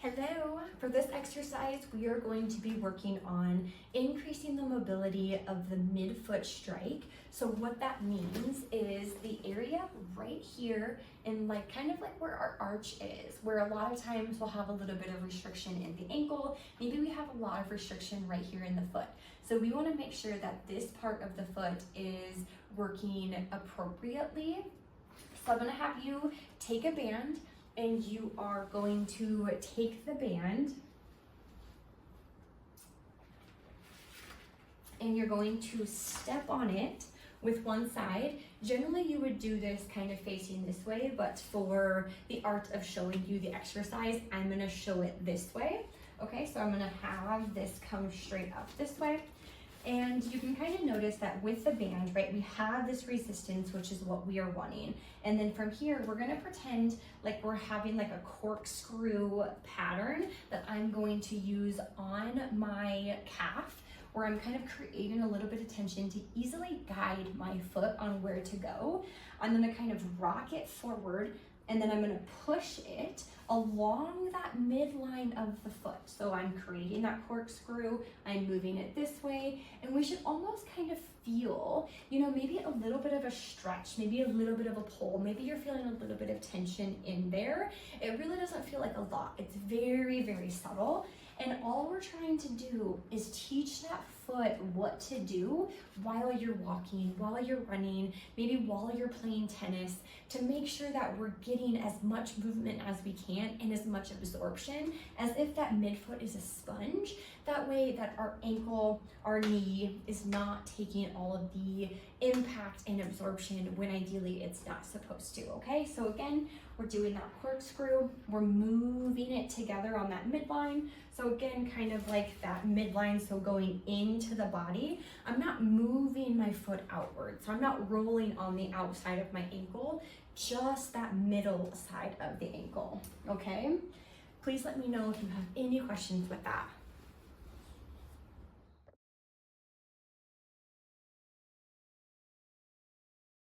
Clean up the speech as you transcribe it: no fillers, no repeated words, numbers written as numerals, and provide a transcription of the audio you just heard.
Hello! For this exercise, we are going to be working on increasing the mobility of the midfoot strike. So what that means is the area right here in kind of where our arch is, where a lot of times we'll have a little bit of restriction in the ankle. Maybe we have a lot of restriction right here in the foot. So we want to make sure that this part of the foot is working appropriately. So I'm going to have you take a band, and you are going to take the band and you're going to step on it with one side. Generally, you would do this kind of facing this way, but for the art of showing you the exercise, I'm gonna show it this way. Okay, so I'm gonna have this come straight up this way. And you can kind of notice that with the band, right, we have this resistance, which is what we are wanting. And then from here, we're gonna pretend like we're having like a corkscrew pattern that I'm going to use on my calf, where I'm kind of creating a little bit of tension to easily guide my foot on where to go. I'm gonna kind of rock it forward, and then I'm gonna push it along that midline of the foot. So I'm creating that corkscrew, I'm moving it this way, and we should almost kind of feel, maybe a little bit of a stretch, maybe a little bit of a pull, maybe you're feeling a little bit of tension in there. It really doesn't feel like a lot. It's very, very subtle. And all we're trying to do is teach that foot what to do while you're walking, while you're running, maybe while you're playing tennis, to make sure that we're getting as much movement as we can and as much absorption as if that midfoot is a sponge. That way that our ankle, our knee is not taking all of the impact and absorption when ideally it's not supposed to, okay? So again, we're doing that corkscrew, we're moving it together on that midline. So again, kind of like that midline, so going into the body. I'm not moving my foot outward, so I'm not rolling on the outside of my ankle, just that middle side of the ankle, okay? Please let me know if you have any questions with that.